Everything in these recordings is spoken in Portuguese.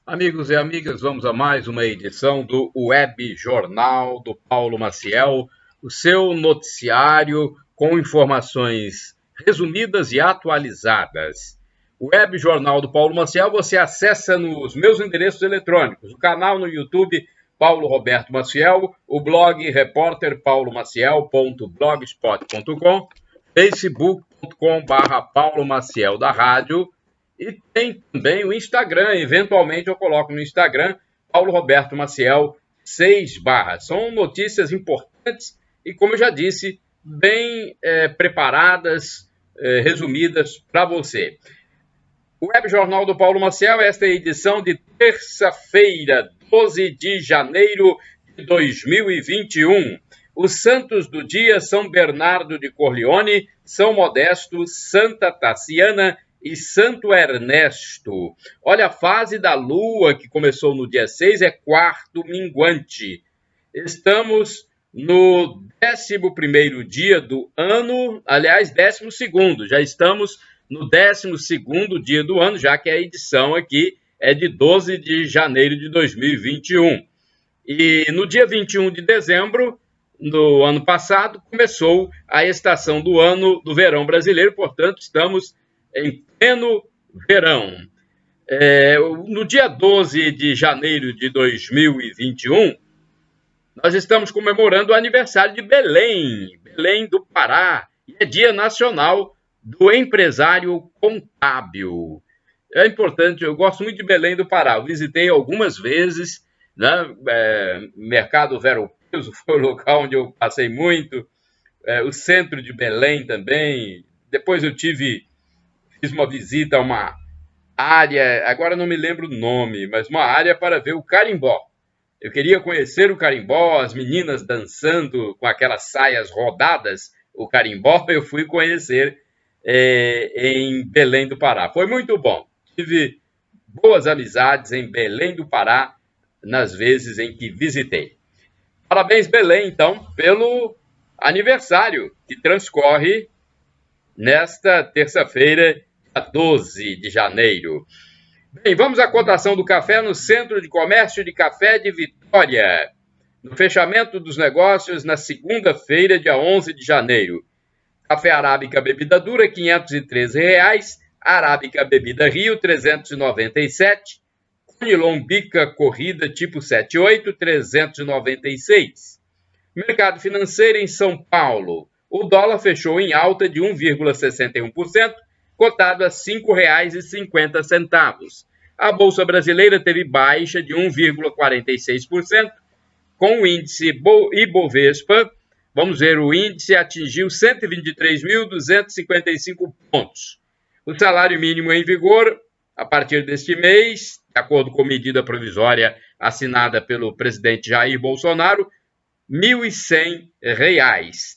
Amigos e amigas, vamos a mais uma edição do Web Jornal do Paulo Maciel, o seu noticiário com informações resumidas e atualizadas. O Web Jornal do Paulo Maciel você acessa nos meus endereços eletrônicos, o canal no YouTube Paulo Roberto Maciel, o blog repórterpaulomaciel.blogspot.com, facebook.com/Paulo Maciel da Rádio. E tem também o Instagram, eventualmente eu coloco no Instagram, Paulo Roberto Maciel, 6/. São notícias importantes e, como eu já disse, bem preparadas, resumidas para você. O Web Jornal do Paulo Maciel, esta é a edição de terça-feira, 12 de janeiro de 2021. Os santos do dia: São Bernardo de Corleone, São Modesto, Santa Tassiana e Santo Ernesto. Olha, a fase da lua, que começou no dia 6, é quarto minguante. Estamos no 11º dia do ano, aliás, 12º, já estamos no 12º dia do ano, já que a edição aqui é de 12 de janeiro de 2021. E no dia 21 de dezembro do ano passado, começou a estação do ano do verão brasileiro, portanto, estamos em pleno verão. No dia 12 de janeiro de 2021, nós estamos comemorando o aniversário de Belém, Belém do Pará, e é Dia Nacional do Empresário Contábil. É importante, eu gosto muito de Belém do Pará, eu visitei algumas vezes, né? Mercado Vero Peso foi o local onde eu passei muito, o centro de Belém também. Depois eu fiz uma visita a uma área, agora não me lembro o nome, mas uma área para ver o carimbó. Eu queria conhecer o carimbó, as meninas dançando com aquelas saias rodadas, o carimbó, eu fui conhecer em Belém do Pará. Foi muito bom. Tive boas amizades em Belém do Pará nas vezes em que visitei. Parabéns, Belém, então, pelo aniversário que transcorre nesta terça-feira, dia 12 de janeiro. Bem, vamos à cotação do café no Centro de Comércio de Café de Vitória. No fechamento dos negócios, na segunda-feira, dia 11 de janeiro. Café Arábica Bebida Dura, R$ 513. Arábica Bebida Rio, R$ 397. Conilon Bica Corrida tipo 78, R$ 396. Mercado financeiro em São Paulo. O dólar fechou em alta de 1,61%, cotado a R$ 5,50. A Bolsa Brasileira teve baixa de 1,46%, com o índice Ibovespa, vamos ver, o índice atingiu 123.255 pontos. O salário mínimo em vigor, a partir deste mês, de acordo com medida provisória assinada pelo presidente Jair Bolsonaro, R$ 1.100.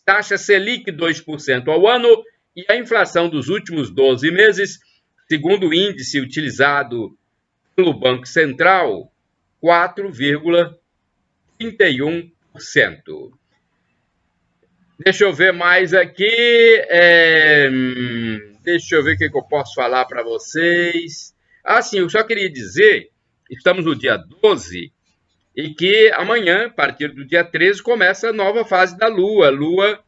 Taxa Selic 2% ao ano e a inflação dos últimos 12 meses, segundo o índice utilizado pelo Banco Central, 4,31%. Deixa eu ver mais aqui. Deixa eu ver o que eu posso falar para vocês. Sim, eu só queria dizer, estamos no dia 12, e que amanhã, a partir do dia 13, começa a nova fase da Lua, Lua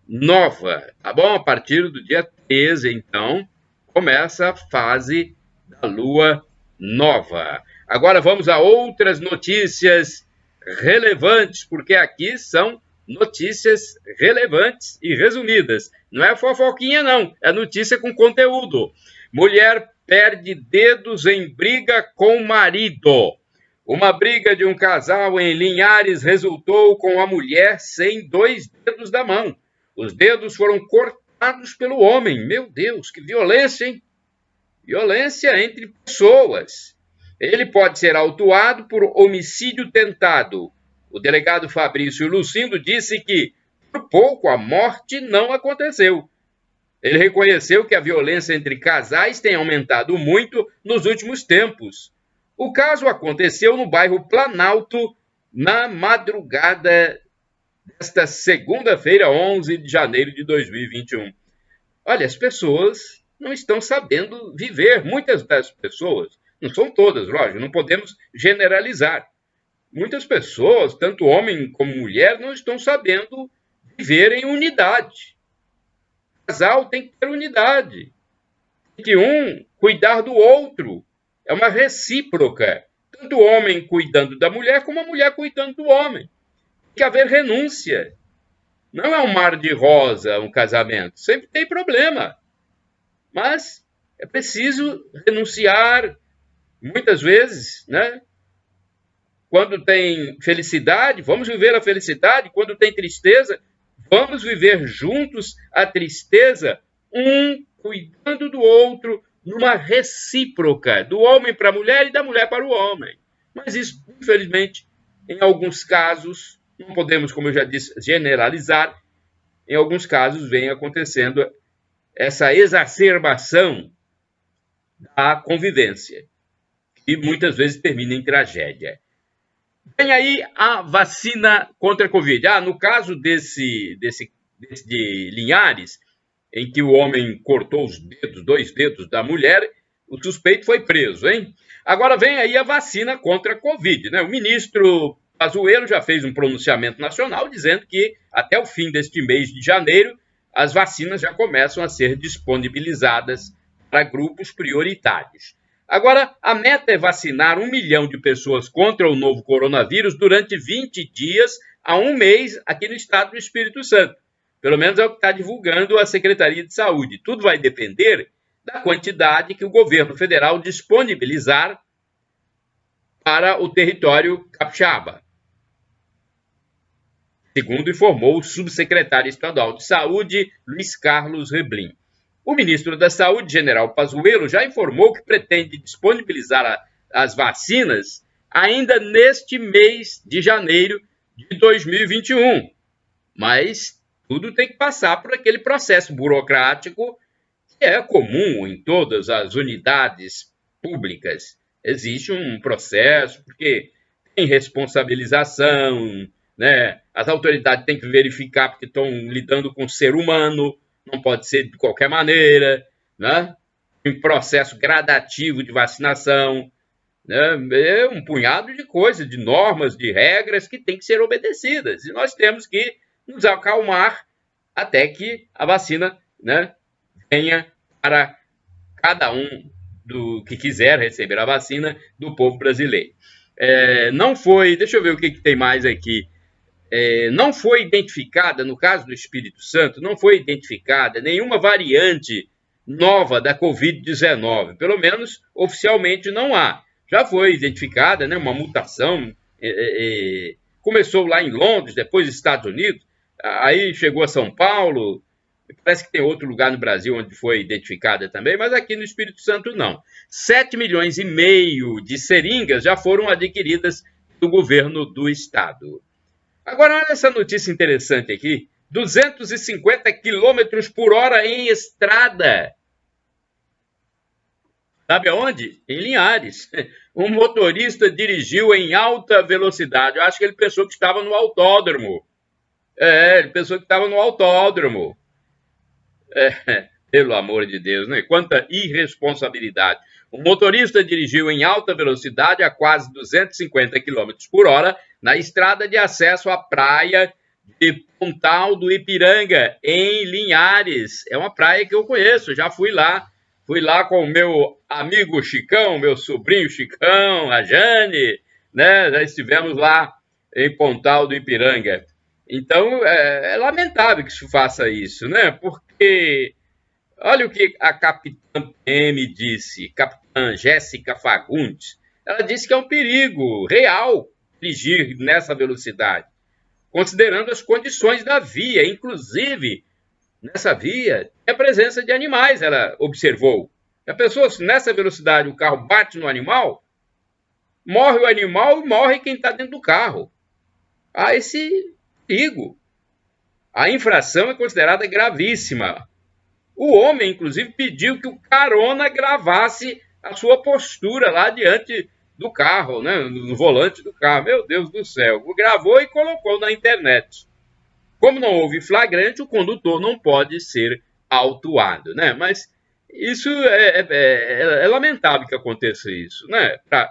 nova, tá bom? A partir do dia 13, então, começa a fase da Lua nova. Agora vamos a outras notícias relevantes, porque aqui são notícias relevantes e resumidas. Não é fofoquinha, não. É notícia com conteúdo. Mulher perde dedos em briga com marido. Uma briga de um casal em Linhares resultou com a mulher sem 2 dedos da mão. Os dedos foram cortados pelo homem. Meu Deus, que violência, hein? Violência entre pessoas. Ele pode ser autuado por homicídio tentado. O delegado Fabrício Lucindo disse que, por pouco, a morte não aconteceu. Ele reconheceu que a violência entre casais tem aumentado muito nos últimos tempos. O caso aconteceu no bairro Planalto, na madrugada desta segunda-feira, 11 de janeiro de 2021. Olha, as pessoas não estão sabendo viver, muitas das pessoas Não são todas, lógico, não podemos generalizar. Muitas pessoas, tanto homem como mulher, não estão sabendo viver em unidade. O casal tem que ter unidade. Tem que um cuidar do outro. É uma recíproca. Tanto o homem cuidando da mulher, como a mulher cuidando do homem. Tem que haver renúncia. Não é um mar de rosa um casamento. Sempre tem problema. Mas é preciso renunciar. Muitas vezes, né? Quando tem felicidade, vamos viver a felicidade. Quando tem tristeza, vamos viver juntos a tristeza, um cuidando do outro, numa recíproca, do homem para a mulher e da mulher para o homem. Mas isso, infelizmente, em alguns casos, não podemos, como eu já disse, generalizar, em alguns casos vem acontecendo essa exacerbação da convivência, que muitas vezes termina em tragédia. Vem aí a vacina contra a Covid. No caso desse de Linhares, em que o homem cortou os dedos, 2 dedos da mulher, o suspeito foi preso, hein? Agora vem aí a vacina contra a Covid, né? O ministro Pazuello já fez um pronunciamento nacional dizendo que até o fim deste mês de janeiro as vacinas já começam a ser disponibilizadas para grupos prioritários. Agora, a meta é vacinar 1 milhão de pessoas contra o novo coronavírus durante 20 dias a 1 mês aqui no estado do Espírito Santo. Pelo menos é o que está divulgando a Secretaria de Saúde. Tudo vai depender da quantidade que o governo federal disponibilizar para o território capixaba, segundo informou o subsecretário estadual de Saúde, Luiz Carlos Reblin. O ministro da Saúde, general Pazuello, já informou que pretende disponibilizar as vacinas ainda neste mês de janeiro de 2021. Mas tudo tem que passar por aquele processo burocrático que é comum em todas as unidades públicas. Existe um processo, porque tem responsabilização, né? As autoridades têm que verificar porque estão lidando com o ser humano, não pode ser de qualquer maneira, né? Um processo gradativo de vacinação, né? É um punhado de coisas, de normas, de regras que têm que ser obedecidas. E nós temos que nos acalmar até que a vacina, né, venha para cada um do que quiser receber a vacina do povo brasileiro. Não foi, deixa eu ver o que tem mais aqui. Não foi identificada, no caso do Espírito Santo, não foi identificada nenhuma variante nova da Covid-19. Pelo menos, oficialmente, não há. Já foi identificada, né, uma mutação, começou lá em Londres, depois nos Estados Unidos, aí chegou a São Paulo, parece que tem outro lugar no Brasil onde foi identificada também, mas aqui no Espírito Santo não. 7,5 milhões de seringas já foram adquiridas do governo do estado. Agora, olha essa notícia interessante aqui. 250 km por hora em estrada. Sabe aonde? Em Linhares. Um motorista dirigiu em alta velocidade. Eu acho que ele pensou que estava no autódromo. Ele pensou que estava no autódromo. Pelo amor de Deus, né? Quanta irresponsabilidade. O motorista dirigiu em alta velocidade a quase 250 km por hora na estrada de acesso à praia de Pontal do Ipiranga, em Linhares. É uma praia que eu conheço, já fui lá. Fui lá com o meu amigo Chicão, meu sobrinho Chicão, a Jane, né? Já estivemos lá em Pontal do Ipiranga. Então, é lamentável que se faça isso, né? Porque olha o que a capitã PM disse, capitã Jéssica Fagundes. Ela disse que é um perigo real dirigir nessa velocidade, considerando as condições da via. Inclusive, nessa via, tem a presença de animais, ela observou. A pessoa, se nessa velocidade o carro bate no animal, morre o animal e morre quem está dentro do carro. Há esse perigo. A infração é considerada gravíssima. O homem, inclusive, pediu que o carona gravasse a sua postura lá diante do carro, né, no volante do carro. Meu Deus do céu. Gravou e colocou na internet. Como não houve flagrante, o condutor não pode ser autuado, né? Mas, Isso é lamentável que aconteça isso, né? Para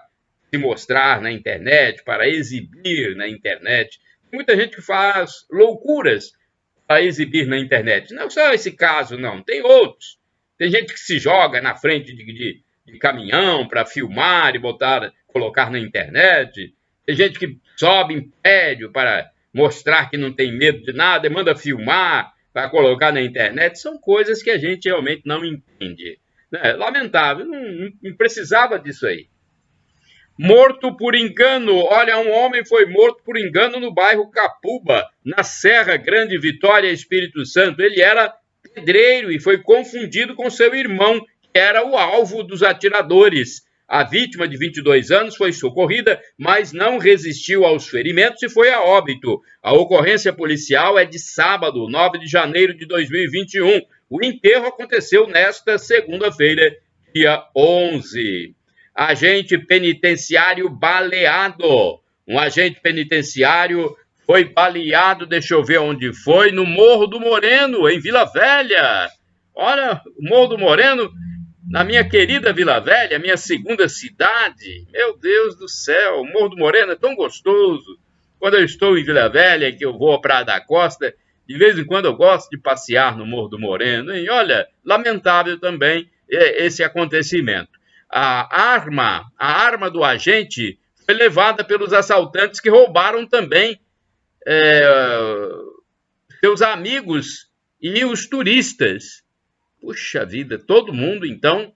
se mostrar na internet, para exibir na internet. Tem muita gente que faz loucuras para exibir na internet. Não só esse caso, não. Tem outros. Tem gente que se joga na frente de caminhão para filmar e colocar na internet. Tem gente que sobe em prédio para mostrar que não tem medo de nada e manda filmar para colocar na internet. São coisas que a gente realmente não entende. É lamentável, não precisava disso aí. Morto por engano. Olha, um homem foi morto por engano no bairro Capuba, na Serra Grande, Vitória, Espírito Santo. Ele era pedreiro e foi confundido com seu irmão, que era o alvo dos atiradores. A vítima, de 22 anos, foi socorrida, mas não resistiu aos ferimentos e foi a óbito. A ocorrência policial é de sábado, 9 de janeiro de 2021. O enterro aconteceu nesta segunda-feira, dia 11. Agente penitenciário baleado. Um agente penitenciário foi baleado, deixa eu ver onde foi, no Morro do Moreno, em Vila Velha. Olha, o Morro do Moreno, na minha querida Vila Velha, minha segunda cidade. Meu Deus do céu, o Morro do Moreno é tão gostoso. Quando eu estou em Vila Velha, que eu vou à Praia da Costa, de vez em quando eu gosto de passear no Morro do Moreno. E olha, lamentável também esse acontecimento. A arma do agente foi levada pelos assaltantes que roubaram também seus amigos e os turistas. Puxa vida, todo mundo, então,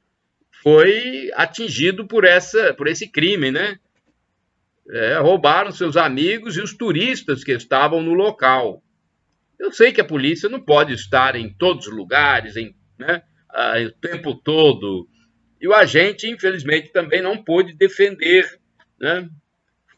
foi atingido por esse crime, né? Roubaram seus amigos e os turistas que estavam no local. Eu sei que a polícia não pode estar em todos os lugares, né, o tempo todo. E o agente, infelizmente, também não pôde defender, né?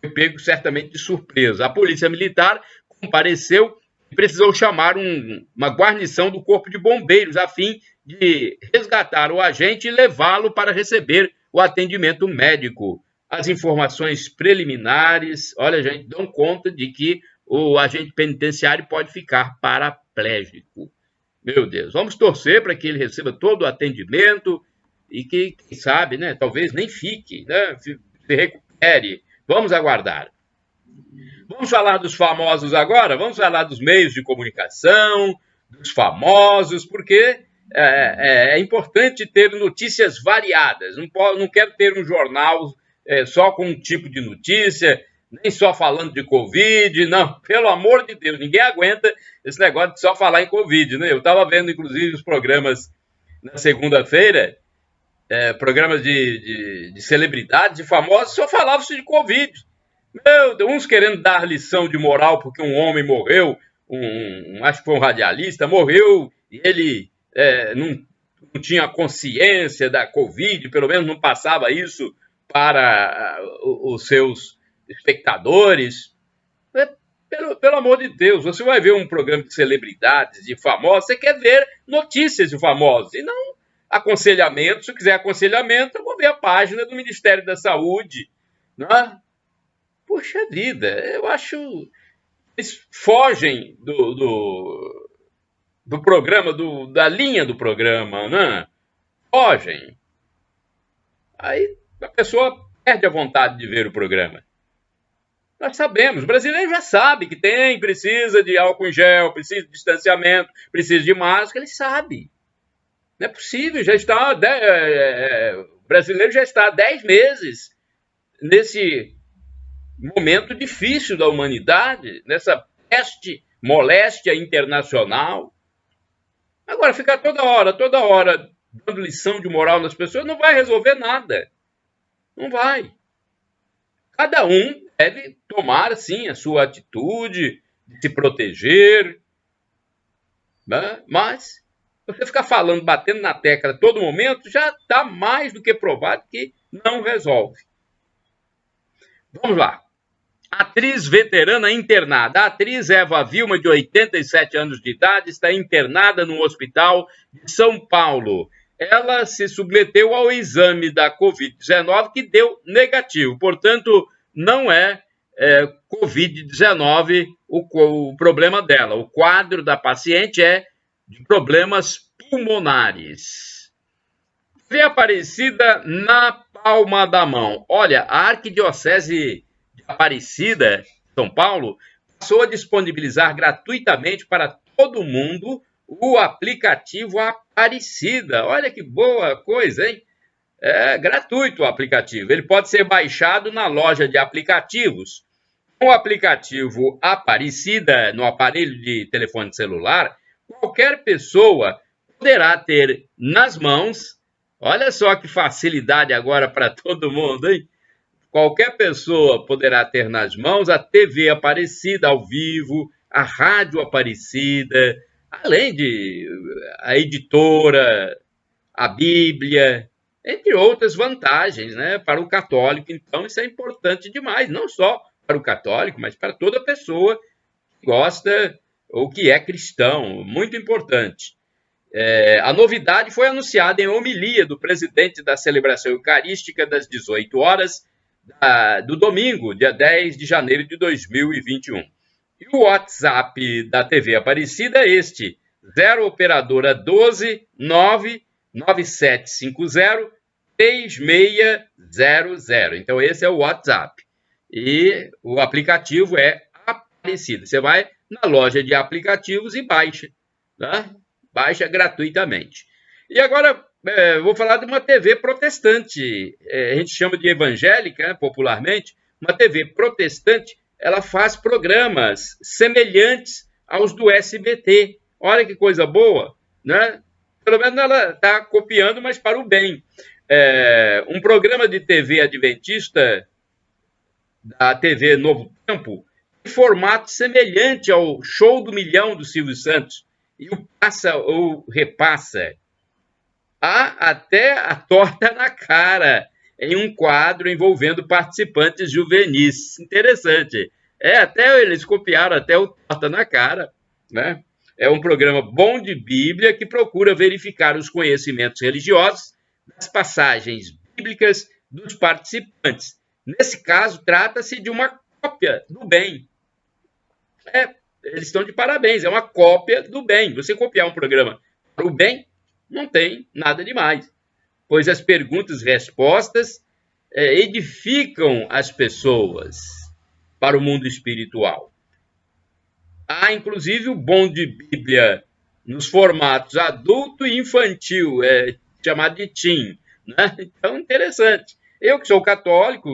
Foi pego certamente de surpresa. A polícia militar compareceu e precisou chamar uma guarnição do Corpo de Bombeiros a fim de resgatar o agente e levá-lo para receber o atendimento médico. As informações preliminares, olha, gente, dão conta de que o agente penitenciário pode ficar paraplégico. Meu Deus, vamos torcer para que ele receba todo o atendimento e que, quem sabe, né, talvez nem fique, né, se recupere. Vamos aguardar. Vamos falar dos famosos agora? Vamos falar dos meios de comunicação, dos famosos, porque é importante ter notícias variadas. Não quero ter um jornal só com um tipo de notícia, nem só falando de Covid, não, pelo amor de Deus, ninguém aguenta esse negócio de só falar em Covid, né? Eu estava vendo, inclusive, os programas na segunda-feira, programas de celebridades, de famosos, só falavam de Covid. Meu Deus, uns querendo dar lição de moral porque um homem morreu, acho que foi um radialista, morreu e ele não tinha consciência da Covid, pelo menos não passava isso para os seus espectadores. Pelo amor de Deus, você vai ver um programa de celebridades, de famosos, você quer ver notícias de famosos, e não aconselhamento. Se quiser aconselhamento, eu vou ver a página do Ministério da Saúde, não é? Puxa vida, eu acho... Eles fogem do programa, da linha do programa, né? Fogem. Aí a pessoa perde a vontade de ver o programa. Nós sabemos, o brasileiro já sabe que precisa de álcool em gel, precisa de distanciamento, precisa de máscara, ele sabe. Não é possível, o brasileiro já está há 10 meses nesse momento difícil da humanidade, nessa peste, moléstia internacional. Agora, ficar toda hora, dando lição de moral nas pessoas, não vai resolver nada. Não vai. Cada um deve tomar, sim, a sua atitude de se proteger, né? Mas você ficar falando, batendo na tecla a todo momento, já está mais do que provado que não resolve. Vamos lá. Atriz veterana internada. A atriz Eva Vilma, de 87 anos de idade, está internada no hospital de São Paulo. Ela se submeteu ao exame da Covid-19 que deu negativo. Portanto, não é Covid-19 o problema dela. O quadro da paciente é de problemas pulmonares. TV Aparecida na palma da mão. Olha, a Arquidiocese de Aparecida, São Paulo, passou a disponibilizar gratuitamente para todo mundo o aplicativo Aparecida. Olha que boa coisa, hein? É gratuito o aplicativo. Ele pode ser baixado na loja de aplicativos. Com o aplicativo Aparecida no aparelho de telefone celular, qualquer pessoa poderá ter nas mãos. Olha só que facilidade agora para todo mundo, hein? Qualquer pessoa poderá ter nas mãos a TV Aparecida ao vivo, a rádio Aparecida, além de a editora, a Bíblia, entre outras vantagens, né, para o católico. Então, isso é importante demais, não só para o católico, mas para toda pessoa que gosta ou que é cristão. Muito importante. A novidade foi anunciada em homilia do presidente da celebração eucarística das 18 horas do domingo, dia 10 de janeiro de 2021. E o WhatsApp da TV Aparecida é este, 0 operadora 12 99750 3600. Então, esse é o WhatsApp. E o aplicativo é Aparecida. Você vai na loja de aplicativos e baixa, né? Baixa gratuitamente. E agora, vou falar de uma TV protestante. A gente chama de evangélica, né, popularmente. Uma TV protestante, ela faz programas semelhantes aos do SBT. Olha que coisa boa, né? Pelo menos ela está copiando, mas para o bem. Um programa de TV adventista, da TV Novo Tempo, em formato semelhante ao Show do Milhão do Silvio Santos. E o passa ou repassa. Há até a torta na cara em um quadro envolvendo participantes juvenis. Interessante. Até eles copiaram até o torta na cara, né? É um programa bom de Bíblia que procura verificar os conhecimentos religiosos das passagens bíblicas dos participantes. Nesse caso, trata-se de uma cópia do bem. Eles estão de parabéns, é uma cópia do bem. Você copiar um programa para o bem, não tem nada demais, pois as perguntas e respostas edificam as pessoas para o mundo espiritual. Há, inclusive, o bom de Bíblia nos formatos adulto e infantil, chamado de teen, né? Então, interessante. Eu, que sou católico,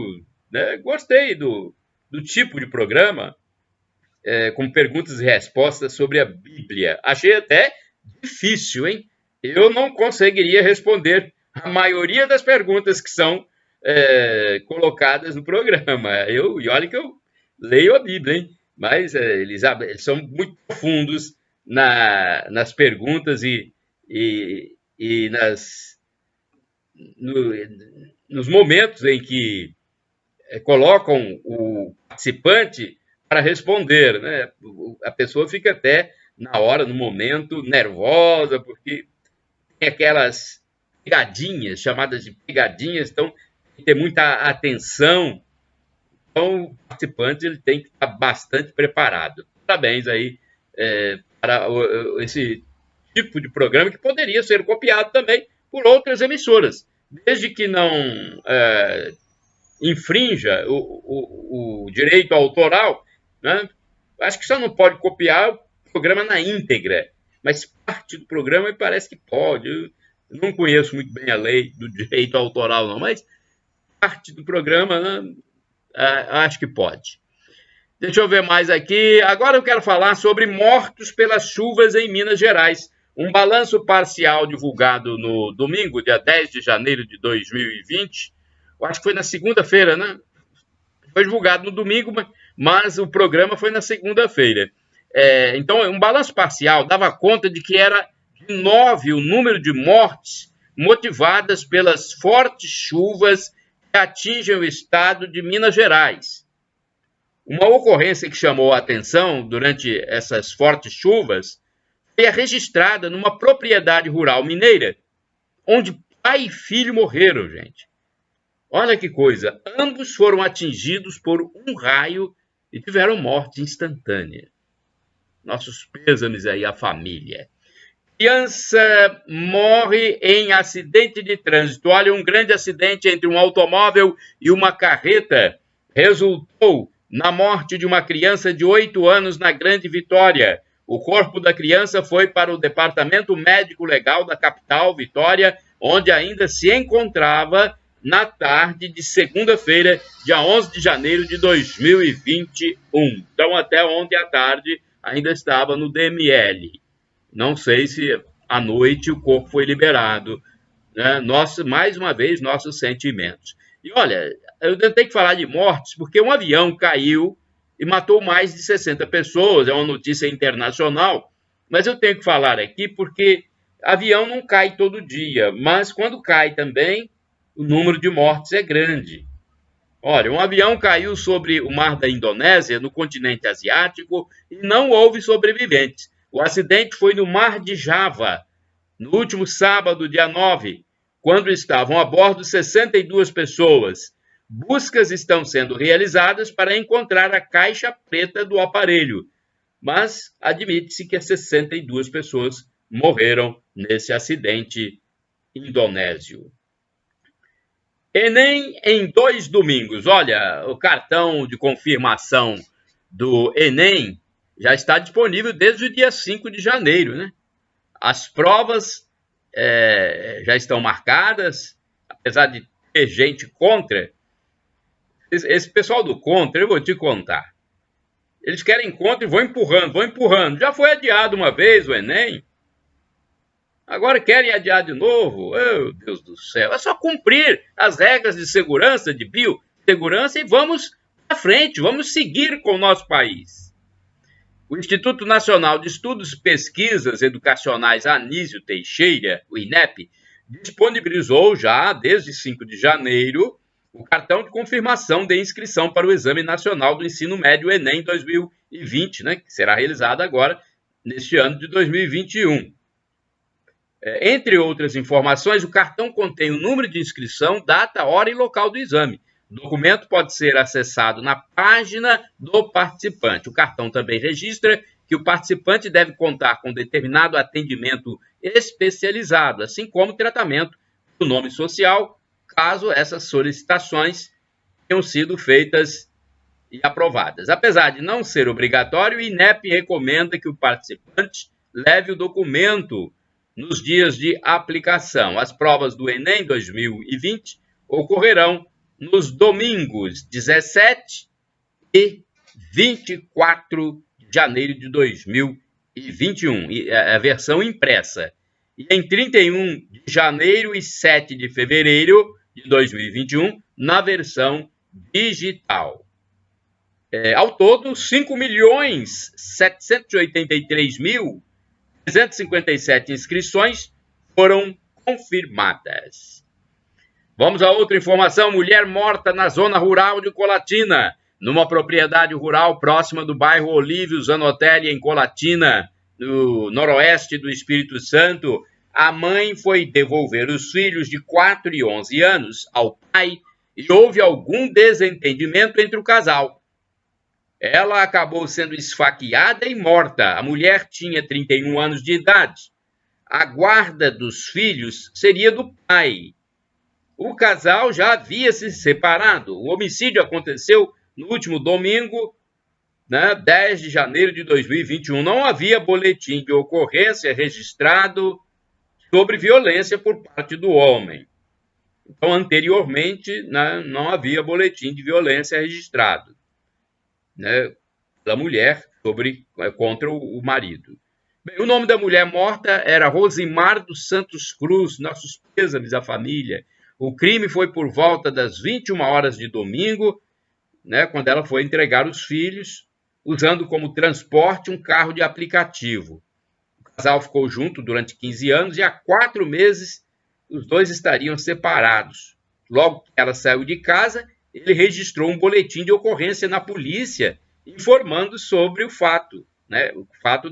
né, gostei do tipo de programa, com perguntas e respostas sobre a Bíblia. Achei até difícil, hein? Eu não conseguiria responder a maioria das perguntas que são colocadas no programa. E olha que eu leio a Bíblia, hein? Mas eles são muito profundos nas perguntas e nos momentos em que colocam o participante para responder, né? A pessoa fica até na hora, no momento, nervosa, porque tem aquelas pegadinhas, chamadas de pegadinhas, então tem que ter muita atenção. Então, o participante ele tem que estar bastante preparado. Parabéns aí para esse tipo de programa que poderia ser copiado também por outras emissoras, desde que não infrinja o direito autoral, né? Acho que só não pode copiar o programa na íntegra, mas parte do programa me parece que pode. Eu não conheço muito bem a lei do direito autoral, não, mas parte do programa, né, acho que pode. Deixa eu ver mais aqui. Agora eu quero falar sobre mortos pelas chuvas em Minas Gerais. Um balanço parcial divulgado no domingo, dia 10 de janeiro de 2020. Eu acho que foi na segunda-feira, né? Foi divulgado no domingo, mas o programa foi na segunda-feira. Então, um balanço parcial dava conta de que era de 9 o número de mortes motivadas pelas fortes chuvas que atingem o estado de Minas Gerais. Uma ocorrência que chamou a atenção durante essas fortes chuvas foi registrada numa propriedade rural mineira, onde pai e filho morreram, gente. Olha que coisa, ambos foram atingidos por um raio e tiveram morte instantânea. Nossos pêsames aí à família. Criança morre em acidente de trânsito. Olha, um grande acidente entre um automóvel e uma carreta resultou na morte de uma criança de 8 anos na Grande Vitória. O corpo da criança foi para o Departamento Médico Legal da capital, Vitória, onde ainda se encontrava na tarde de segunda-feira, dia 11 de janeiro de 2021. Então, até ontem à tarde, ainda estava no DML. Não sei se à noite o corpo foi liberado. Né? Mais uma vez, nossos sentimentos. E olha, eu tenho que falar de mortes, porque um avião caiu e matou mais de 60 pessoas. É uma notícia internacional. Mas eu tenho que falar aqui porque avião não cai todo dia. Mas quando cai também, o número de mortes é grande. Olha, um avião caiu sobre o mar da Indonésia, no continente asiático, e não houve sobreviventes. O acidente foi no Mar de Java, no último sábado, dia 9, quando estavam a bordo 62 pessoas. Buscas estão sendo realizadas para encontrar a caixa preta do aparelho, mas admite-se que 62 pessoas morreram nesse acidente indonésio. Enem em 2 domingos. Olha, o cartão de confirmação do Enem já está disponível desde o dia 5 de janeiro, né? As provas já estão marcadas, apesar de ter gente contra. Esse pessoal do contra, eu vou te contar. Eles querem contra e vão empurrando, vão empurrando. Já foi adiado uma vez o Enem. Agora querem adiar de novo. Oh, Deus do céu. É só cumprir as regras de segurança, de biossegurança e vamos à frente, vamos seguir com o nosso país. O Instituto Nacional de Estudos e Pesquisas Educacionais Anísio Teixeira, o INEP, disponibilizou já, desde 5 de janeiro, o cartão de confirmação de inscrição para o Exame Nacional do Ensino Médio Enem 2020, né, que será realizado agora, neste ano de 2021. Entre outras informações, o cartão contém o número de inscrição, data, hora e local do exame. O documento pode ser acessado na página do participante. O cartão também registra que o participante deve contar com determinado atendimento especializado, assim como tratamento do nome social, caso essas solicitações tenham sido feitas e aprovadas. Apesar de não ser obrigatório, o INEP recomenda que o participante leve o documento nos dias de aplicação. As provas do Enem 2020 ocorrerão nos domingos 17 e 24 de janeiro de 2021, a versão impressa. E em 31 de janeiro e 7 de fevereiro de 2021, na versão digital. Ao todo, 5.783.357 inscrições foram confirmadas. Vamos a outra informação. Mulher morta na zona rural de Colatina, numa propriedade rural próxima do bairro Olívio Zanotelli, em Colatina, no noroeste do Espírito Santo. A mãe foi devolver os filhos de 4 e 11 anos ao pai e houve algum desentendimento entre o casal. Ela acabou sendo esfaqueada e morta. A mulher tinha 31 anos de idade. A guarda dos filhos seria do pai. O casal já havia se separado. O homicídio aconteceu no último domingo, 10 de janeiro de 2021. Não havia boletim de ocorrência registrado sobre violência por parte do homem. Então, anteriormente, não havia boletim de violência registrado da mulher contra o marido. Bem, o nome da mulher morta era Rosimar dos Santos Cruz. Nossos pêsames à família. O crime foi por volta das 21 horas de domingo, quando ela foi entregar os filhos, usando como transporte um carro de aplicativo. O casal ficou junto durante 15 anos e há 4 meses os dois estariam separados. Logo que ela saiu de casa, ele registrou um boletim de ocorrência na polícia, informando sobre o fato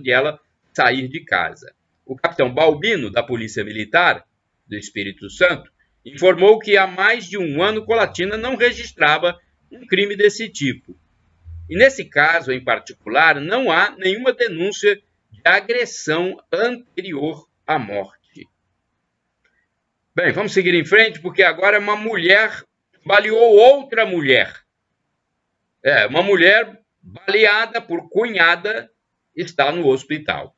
de ela sair de casa. O capitão Balbino, da Polícia Militar do Espírito Santo, informou que há mais de um ano Colatina não registrava um crime desse tipo. E nesse caso em particular, não há nenhuma denúncia de agressão anterior à morte. Bem, vamos seguir em frente, porque agora uma mulher baleou outra mulher. Uma mulher baleada por cunhada está no hospital.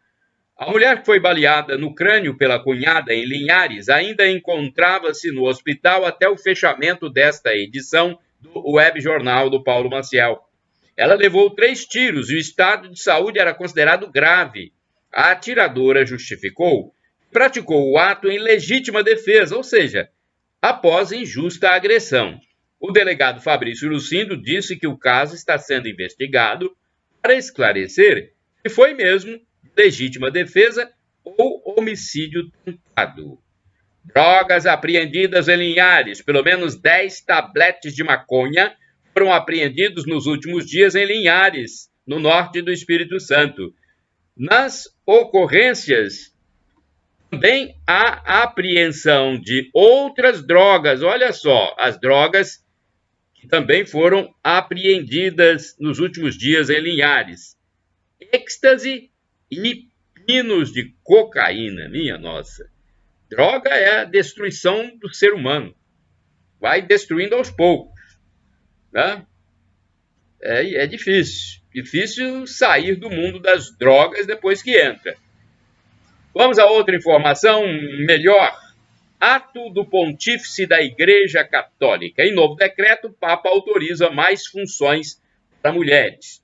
A mulher que foi baleada no crânio pela cunhada em Linhares ainda encontrava-se no hospital até o fechamento desta edição do Web Jornal do Paulo Maciel. Ela levou 3 tiros e o estado de saúde era considerado grave. A atiradora justificou que praticou o ato em legítima defesa, ou seja, após injusta agressão. O delegado Fabrício Lucindo disse que o caso está sendo investigado para esclarecer se foi mesmo legítima defesa ou homicídio tentado. Drogas apreendidas em Linhares. Pelo menos 10 tabletes de maconha foram apreendidos nos últimos dias em Linhares, no norte do Espírito Santo. Nas ocorrências, também há apreensão de outras drogas. Olha só, as drogas que também foram apreendidas nos últimos dias em Linhares. Êxtase e pinos de cocaína, minha nossa. Droga é a destruição do ser humano. Vai destruindo aos poucos. Né? É difícil. Difícil sair do mundo das drogas depois que entra. Vamos a outra informação melhor. Ato do Pontífice da Igreja Católica. Em novo decreto, o Papa autoriza mais funções para mulheres.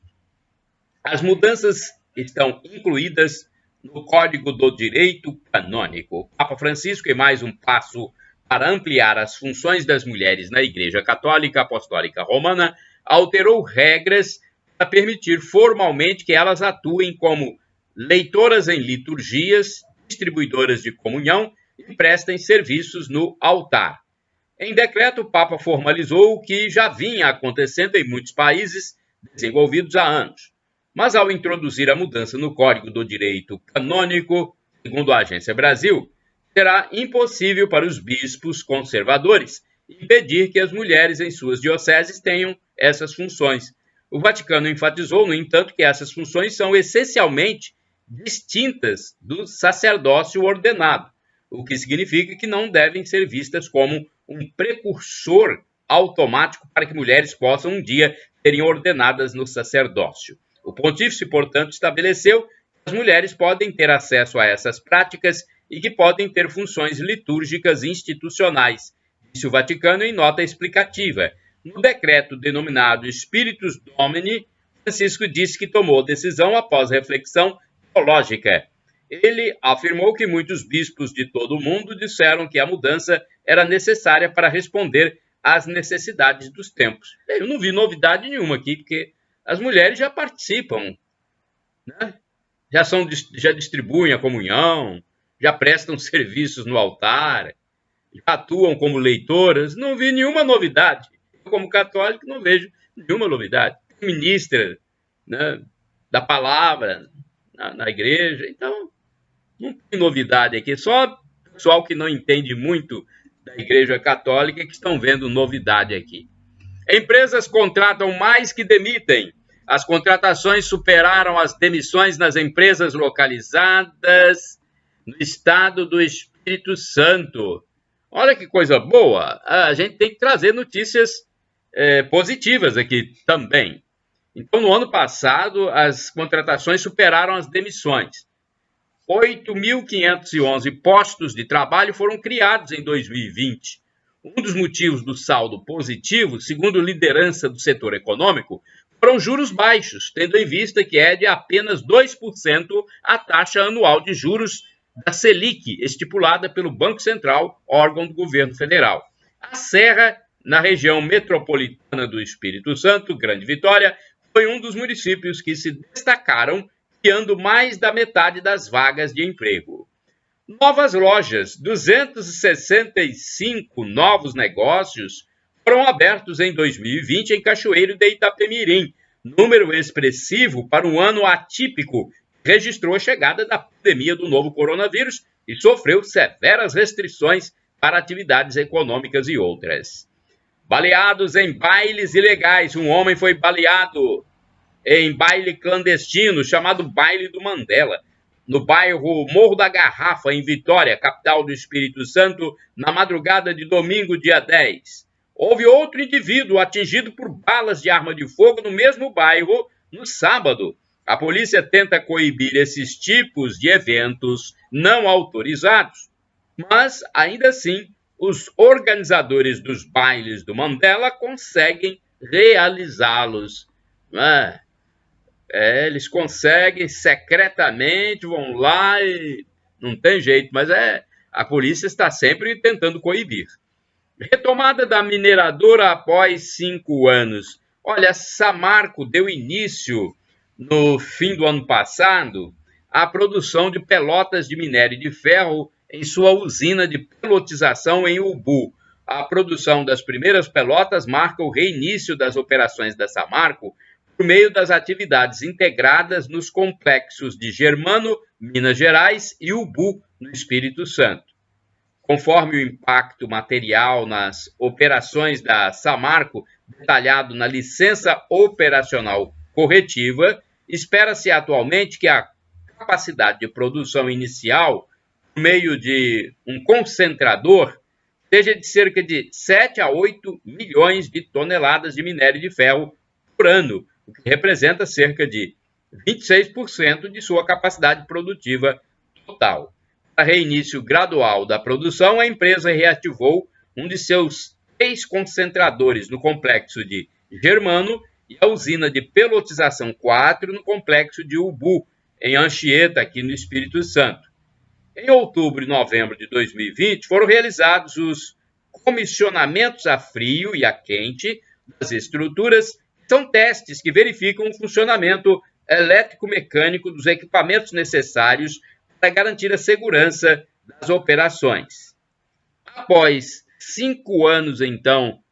As mudanças estão incluídas no Código do Direito Canônico. O Papa Francisco, em mais um passo para ampliar as funções das mulheres na Igreja Católica Apostólica Romana, alterou regras para permitir formalmente que elas atuem como leitoras em liturgias, distribuidoras de comunhão e prestem serviços no altar. Em decreto, o Papa formalizou o que já vinha acontecendo em muitos países desenvolvidos há anos. Mas ao introduzir a mudança no Código do Direito Canônico, segundo a Agência Brasil, será impossível para os bispos conservadores impedir que as mulheres em suas dioceses tenham essas funções. O Vaticano enfatizou, no entanto, que essas funções são essencialmente distintas do sacerdócio ordenado, o que significa que não devem ser vistas como um precursor automático para que mulheres possam um dia serem ordenadas no sacerdócio. O pontífice, portanto, estabeleceu que as mulheres podem ter acesso a essas práticas e que podem ter funções litúrgicas institucionais, disse o Vaticano em nota explicativa. No decreto denominado Spiritus Domini, Francisco disse que tomou decisão após reflexão teológica. Ele afirmou que muitos bispos de todo o mundo disseram que a mudança era necessária para responder às necessidades dos tempos. Eu não vi novidade nenhuma aqui, porque as mulheres já participam, né? Já distribuem a comunhão, já prestam serviços no altar, já atuam como leitoras. Não vi nenhuma novidade. Eu, como católico, não vejo nenhuma novidade. Ministra, né, da palavra na igreja, então não tem novidade aqui. Só o pessoal que não entende muito da igreja católica que estão vendo novidade aqui. Empresas contratam mais que demitem. As contratações superaram as demissões nas empresas localizadas no estado do Espírito Santo. Olha que coisa boa! A gente tem que trazer notícias positivas aqui também. Então, no ano passado, as contratações superaram as demissões. 8.511 postos de trabalho foram criados em 2020. Um dos motivos do saldo positivo, segundo liderança do setor econômico, foram juros baixos, tendo em vista que é de apenas 2% a taxa anual de juros da Selic, estipulada pelo Banco Central, órgão do governo federal. A Serra, na região metropolitana do Espírito Santo, Grande Vitória, foi um dos municípios que se destacaram, criando mais da metade das vagas de emprego. Novas lojas, 265 novos negócios foram abertos em 2020 em Cachoeiro de Itapemirim, número expressivo para um ano atípico que registrou a chegada da pandemia do novo coronavírus e sofreu severas restrições para atividades econômicas e outras. Baleados em bailes ilegais. Um homem foi baleado em baile clandestino chamado Baile do Mandela. no bairro Morro da Garrafa, em Vitória, capital do Espírito Santo, na madrugada de domingo, dia 10. Houve outro indivíduo atingido por balas de arma de fogo no mesmo bairro no sábado. A polícia tenta coibir esses tipos de eventos não autorizados, mas, ainda assim, os organizadores dos bailes do Mandela conseguem realizá-los. Eles conseguem secretamente, vão lá e não tem jeito, mas a polícia está sempre tentando coibir. Retomada da mineradora após 5 anos. Olha, Samarco deu início, no fim do ano passado, à produção de pelotas de minério de ferro em sua usina de pelotização em Ubu. A produção das primeiras pelotas marca o reinício das operações da Samarco por meio das atividades integradas nos complexos de Germano, Minas Gerais, e Ubu, no Espírito Santo. Conforme o impacto material nas operações da Samarco, detalhado na licença operacional corretiva, espera-se atualmente que a capacidade de produção inicial, por meio de um concentrador, seja de cerca de 7 a 8 milhões de toneladas de minério de ferro por ano, o que representa cerca de 26% de sua capacidade produtiva total. Para reinício gradual da produção, a empresa reativou um de seus 3 concentradores no complexo de Germano e a usina de pelotização 4 no complexo de Ubu, em Anchieta, aqui no Espírito Santo. Em outubro e novembro de 2020, foram realizados os comissionamentos a frio e a quente das estruturas. São testes que verificam o funcionamento elétrico-mecânico dos equipamentos necessários para garantir a segurança das operações. Após 5 anos, então,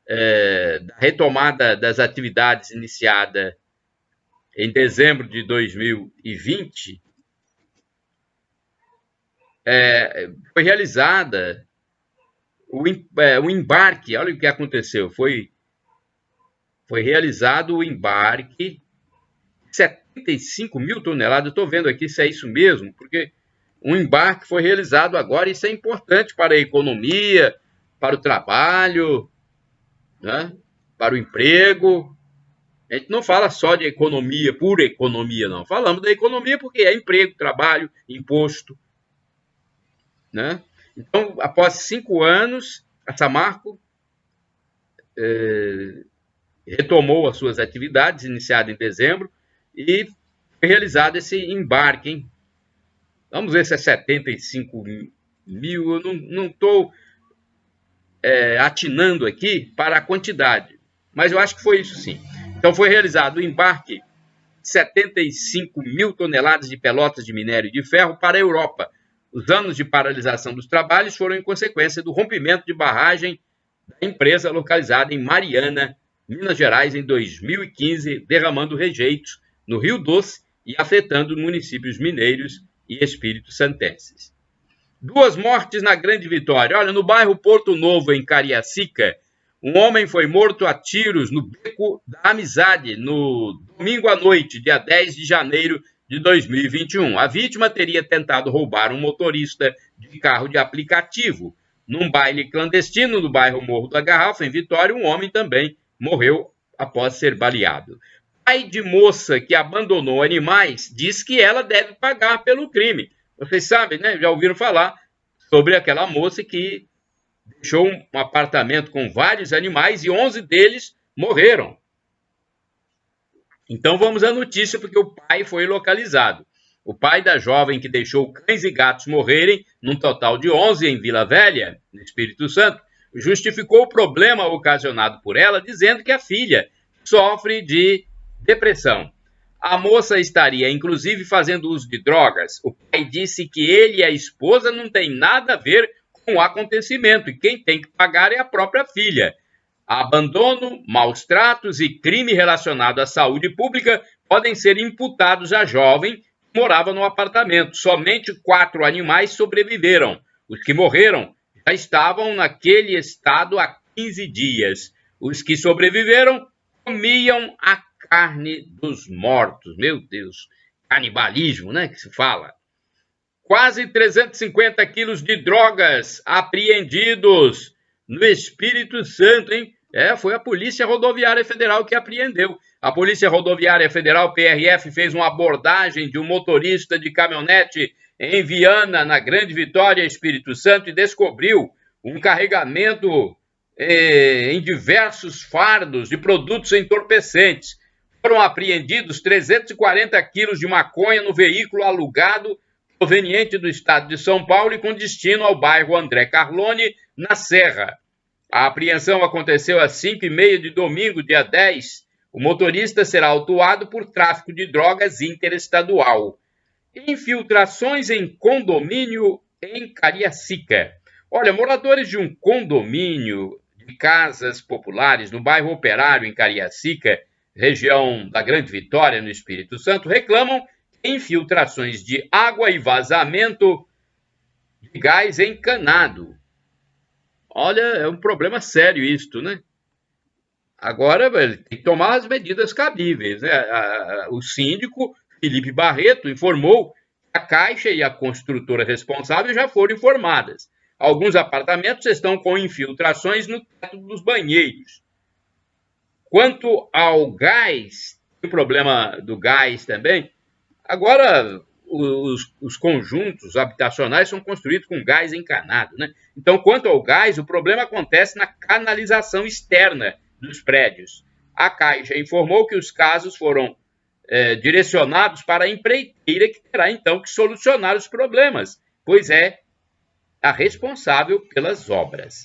da retomada das atividades iniciada em dezembro de 2020, foi realizada o embarque. Olha o que aconteceu. Foi realizado o embarque de 75 mil toneladas. Eu estou vendo aqui se é isso mesmo, porque um embarque foi realizado agora. Isso é importante para a economia, para o trabalho, né? Para o emprego. A gente não fala só de economia, pura economia, não. Falamos da economia porque é emprego, trabalho, imposto, né? Então, após 5 anos, a Samarco retomou as suas atividades, iniciada em dezembro, e foi realizado esse embarque, hein? Vamos ver se é 75 mil, eu não estou atinando aqui para a quantidade, mas eu acho que foi isso sim. Então foi realizado o embarque de 75 mil toneladas de pelotas de minério de ferro para a Europa. Os anos de paralisação dos trabalhos foram em consequência do rompimento de barragem da empresa localizada em Mariana, Minas Gerais, em 2015, derramando rejeitos no Rio Doce e afetando municípios mineiros e espírito-santenses. 2 mortes na Grande Vitória. Olha, no bairro Porto Novo, em Cariacica, um homem foi morto a tiros no Beco da Amizade no domingo à noite, dia 10 de janeiro de 2021. A vítima teria tentado roubar um motorista de carro de aplicativo. Num baile clandestino no bairro Morro da Garrafa, em Vitória, um homem também morreu após ser baleado. Pai de moça que abandonou animais diz que ela deve pagar pelo crime. Vocês sabem, né? Já ouviram falar sobre aquela moça que deixou um apartamento com vários animais e 11 deles morreram. Então vamos à notícia, porque o pai foi localizado. O pai da jovem que deixou cães e gatos morrerem, num total de 11 em Vila Velha, no Espírito Santo, justificou o problema ocasionado por ela, dizendo que a filha sofre de depressão. A moça estaria, inclusive, fazendo uso de drogas. O pai disse que ele e a esposa não têm nada a ver com o acontecimento e quem tem que pagar é a própria filha. Abandono, maus tratos e crime relacionado à saúde pública podem ser imputados à jovem que morava no apartamento. Somente 4 animais sobreviveram. Os que morreram já estavam naquele estado há 15 dias. Os que sobreviveram comiam a carne dos mortos. Meu Deus, canibalismo, né, que se fala. Quase 350 quilos de drogas apreendidos no Espírito Santo, hein? Foi a Polícia Rodoviária Federal que apreendeu. A Polícia Rodoviária Federal, PRF, fez uma abordagem de um motorista de caminhonete em Viana, na Grande Vitória, Espírito Santo, e descobriu um carregamento em diversos fardos de produtos entorpecentes. Foram apreendidos 340 quilos de maconha no veículo alugado proveniente do estado de São Paulo e com destino ao bairro André Carlone, na Serra. A apreensão aconteceu às 5h30 de domingo, dia 10. O motorista será autuado por tráfico de drogas interestadual. Infiltrações em condomínio em Cariacica. Olha, moradores de um condomínio de casas populares no bairro Operário, em Cariacica, região da Grande Vitória, no Espírito Santo, reclamam infiltrações de água e vazamento de gás encanado. Olha, é um problema sério isto, né? Agora, ele tem que tomar as medidas cabíveis, né? O síndico, Felipe Barreto, informou que a Caixa e a construtora responsável já foram informadas. Alguns apartamentos estão com infiltrações no teto dos banheiros. Quanto ao gás, o problema do gás também, agora os conjuntos habitacionais são construídos com gás encanado, né? Então, quanto ao gás, o problema acontece na canalização externa dos prédios. A Caixa informou que os casos foram direcionados para a empreiteira, que terá então que solucionar os problemas, pois é a responsável pelas obras.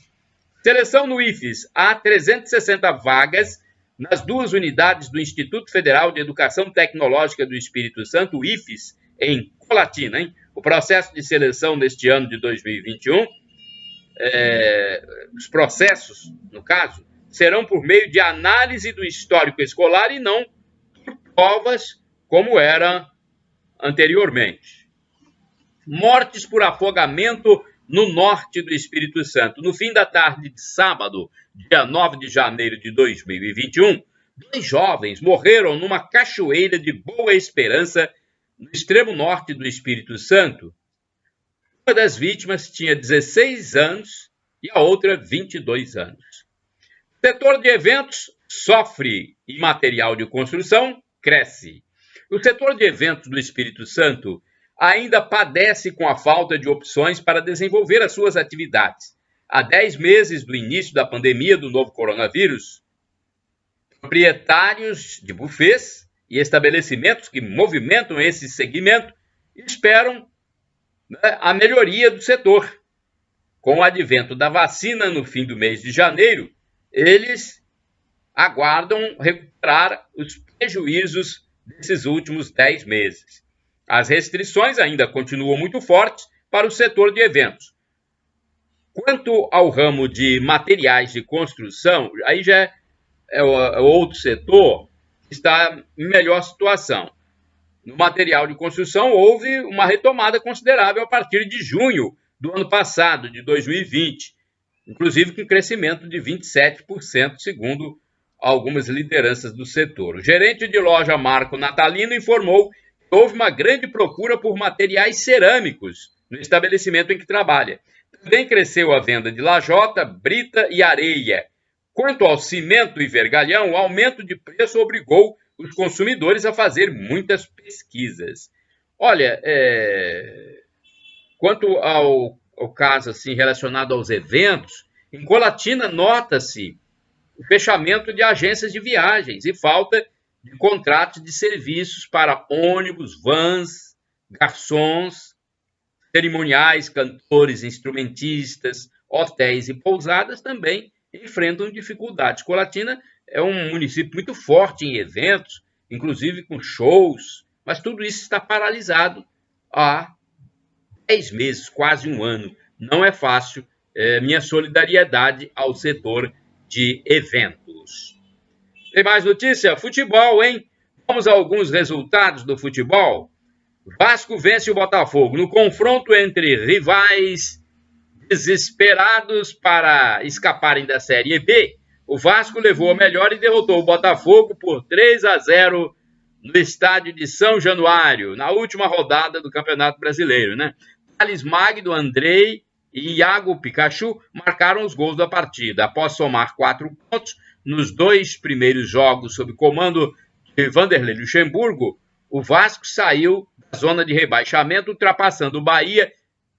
Seleção no IFES. Há 360 vagas nas 2 unidades do Instituto Federal de Educação Tecnológica do Espírito Santo, o IFES, em Colatina, hein? O processo de seleção neste ano de 2021, os processos, no caso, serão por meio de análise do histórico escolar e não por provas como era anteriormente. Mortes por afogamento no norte do Espírito Santo. No fim da tarde de sábado, dia 9 de janeiro de 2021, 2 jovens morreram numa cachoeira de Boa Esperança, no extremo norte do Espírito Santo. Uma das vítimas tinha 16 anos e a outra 22 anos. O setor de eventos sofre e material de construção cresce. O setor de eventos do Espírito Santo ainda padece com a falta de opções para desenvolver as suas atividades. Há 10 meses do início da pandemia do novo coronavírus, proprietários de bufês e estabelecimentos que movimentam esse segmento esperam a melhoria do setor. Com o advento da vacina no fim do mês de janeiro, eles aguardam recuperar os prejuízos desses últimos 10 meses. As restrições ainda continuam muito fortes para o setor de eventos. Quanto ao ramo de materiais de construção, aí já é outro setor que está em melhor situação. No material de construção, houve uma retomada considerável a partir de junho do ano passado, de 2020, inclusive com crescimento de 27%, segundo algumas lideranças do setor. O gerente de loja Marco Natalino informou que houve uma grande procura por materiais cerâmicos no estabelecimento em que trabalha. Também cresceu a venda de lajota, brita e areia. Quanto ao cimento e vergalhão, o aumento de preço obrigou os consumidores a fazer muitas pesquisas. Olha, quanto ao caso assim, relacionado aos eventos, em Colatina nota-se o fechamento de agências de viagens e falta de contratos de serviços para ônibus, vans, garçons, cerimoniais, cantores, instrumentistas, hotéis e pousadas também enfrentam dificuldades. Colatina é um município muito forte em eventos, inclusive com shows, mas tudo isso está paralisado há 10 meses, quase um ano. Não é fácil. Minha solidariedade ao setor de eventos. Tem mais notícia? Futebol, hein? Vamos a alguns resultados do futebol. Vasco vence o Botafogo no confronto entre rivais desesperados para escaparem da Série B. O Vasco levou a melhor e derrotou o Botafogo por 3-0 no estádio de São Januário, na última rodada do Campeonato Brasileiro, né? Thales Magno, Andrei e Iago Pikachu marcaram os gols da partida. Após somar 4 pontos nos 2 primeiros jogos sob comando de Vanderlei Luxemburgo, o Vasco saiu da zona de rebaixamento, ultrapassando o Bahia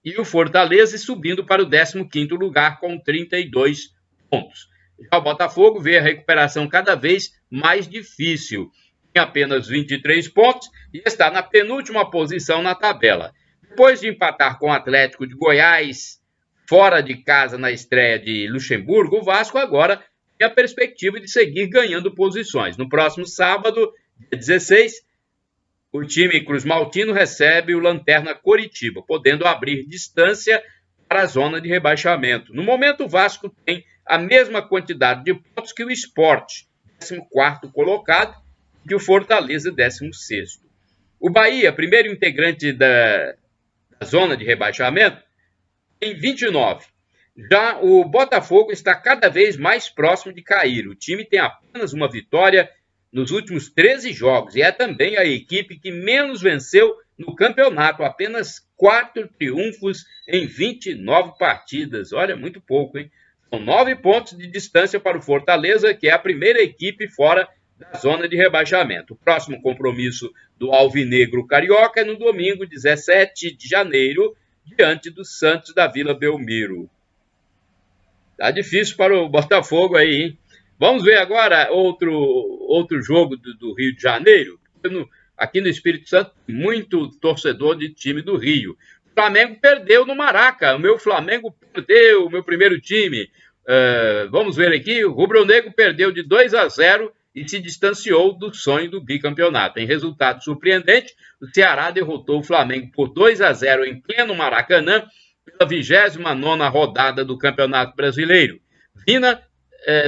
e o Fortaleza e subindo para o 15º lugar com 32 pontos. Já o Botafogo vê a recuperação cada vez mais difícil. Tem apenas 23 pontos e está na penúltima posição na tabela. Depois de empatar com o Atlético de Goiás, fora de casa na estreia de Luxemburgo, o Vasco agora tem a perspectiva de seguir ganhando posições. No próximo sábado, dia 16, o time Cruz Maltino recebe o Lanterna Coritiba, podendo abrir distância para a zona de rebaixamento. No momento, o Vasco tem a mesma quantidade de pontos que o Sport, 14º colocado, e o Fortaleza, 16º. O Bahia, primeiro integrante da zona de rebaixamento, tem 29. Já o Botafogo está cada vez mais próximo de cair. O time tem apenas uma vitória nos últimos 13 jogos e é também a equipe que menos venceu no campeonato, apenas 4 triunfos em 29 partidas. Olha, muito pouco, hein? São 9 pontos de distância para o Fortaleza, que é a primeira equipe fora da zona de rebaixamento. O próximo compromisso do Alvinegro Carioca é no domingo, 17 de janeiro, diante do Santos da Vila Belmiro. Tá difícil para o Botafogo aí, hein? Vamos ver agora outro jogo do Rio de Janeiro. Aqui no Espírito Santo, muito torcedor de time do Rio. O Flamengo perdeu no Maraca. O meu Flamengo perdeu, o meu primeiro time. Vamos ver aqui. O Rubro-Negro perdeu de 2-0 e se distanciou do sonho do bicampeonato. Em resultado surpreendente, o Ceará derrotou o Flamengo por 2-0 em pleno Maracanã pela 29ª rodada do Campeonato Brasileiro. Vina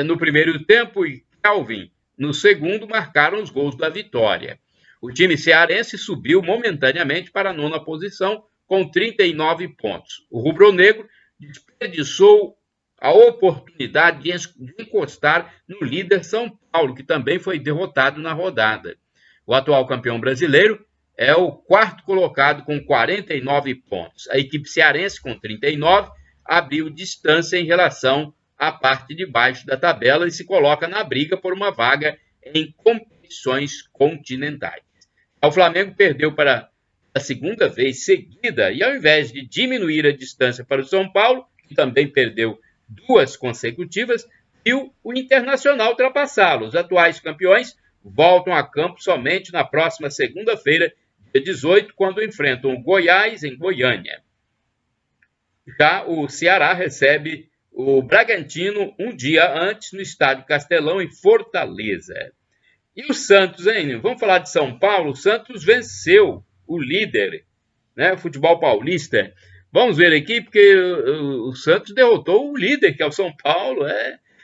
no primeiro tempo e Calvin no segundo marcaram os gols da vitória. O time cearense subiu momentaneamente para a 9ª posição com 39 pontos. O rubro-negro desperdiçou a oportunidade de encostar no líder São Paulo, que também foi derrotado na rodada. O atual campeão brasileiro é o 4º colocado com 49 pontos. A equipe cearense, com 39, abriu distância em relação à parte de baixo da tabela e se coloca na briga por uma vaga em competições continentais. O Flamengo perdeu para a segunda vez seguida e, ao invés de diminuir a distância para o São Paulo, que também perdeu 2 consecutivas, viu o Internacional ultrapassá-lo. Os atuais campeões voltam a campo somente na próxima segunda-feira, dia 18, quando enfrentam o Goiás em Goiânia. Já o Ceará recebe o Bragantino um dia antes no Estádio Castelão, em Fortaleza. E o Santos, hein? Vamos falar de São Paulo. O Santos venceu o líder, né? O futebol paulista. Vamos ver aqui, porque o Santos derrotou o líder, que é o São Paulo.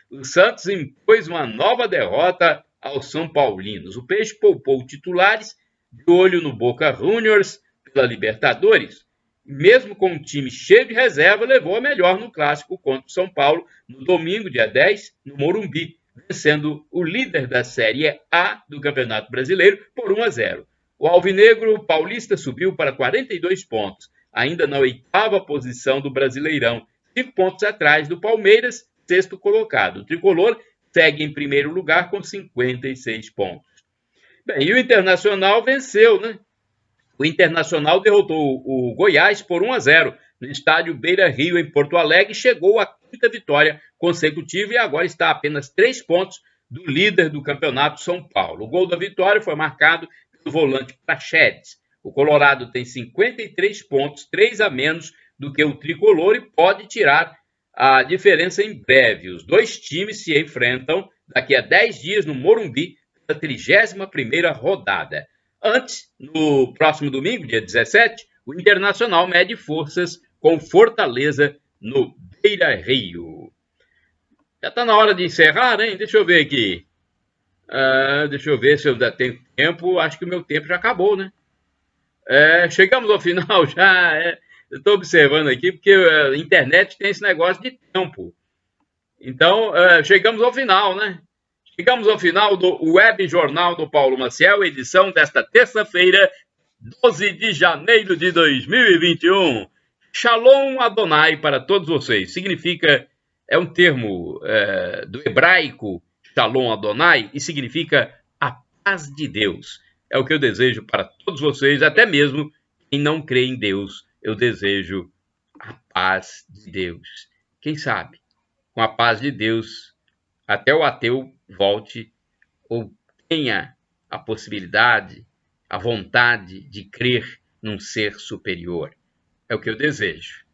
O Santos impôs uma nova derrota aos São Paulinos. O Peixe poupou titulares de olho no Boca Juniors pela Libertadores. Mesmo com um time cheio de reserva, levou a melhor no clássico contra o São Paulo no domingo, dia 10, no Morumbi, vencendo o líder da Série A do Campeonato Brasileiro por 1-0. O alvinegro paulista subiu para 42 pontos, ainda na 8ª posição do Brasileirão, 5 pontos atrás do Palmeiras, 6º colocado. O tricolor segue em primeiro lugar com 56 pontos. Bem, e o Internacional venceu, né? O Internacional derrotou o Goiás por 1-0 no estádio Beira-Rio, em Porto Alegre, chegou à 5ª vitória consecutiva e agora está a apenas 3 pontos do líder do campeonato, São Paulo. O gol da vitória foi marcado pelo volante Praxedes. O Colorado tem 53 pontos, 3 a menos do que o tricolor, e pode tirar a diferença em breve. Os dois times se enfrentam daqui a 10 dias no Morumbi, na 31ª rodada. Antes, no próximo domingo, dia 17, o Internacional mede forças com Fortaleza no Beira-Rio. Já está na hora de encerrar, hein? Deixa eu ver aqui. Deixa eu ver se eu ainda tenho tempo. Acho que o meu tempo já acabou, né? Chegamos ao final já. Eu estou observando aqui, porque a internet tem esse negócio de tempo. Então, chegamos ao final, né? Chegamos ao final do Web Jornal do Paulo Maciel, edição desta terça-feira, 12 de janeiro de 2021. Shalom Adonai para todos vocês. Significa, é um termo do hebraico, Shalom Adonai, e significa a paz de Deus. É o que eu desejo para todos vocês, até mesmo quem não crê em Deus, eu desejo a paz de Deus. Quem sabe, com a paz de Deus, até o ateu volte ou tenha a possibilidade, a vontade de crer num ser superior. É o que eu desejo.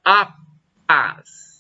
A paz.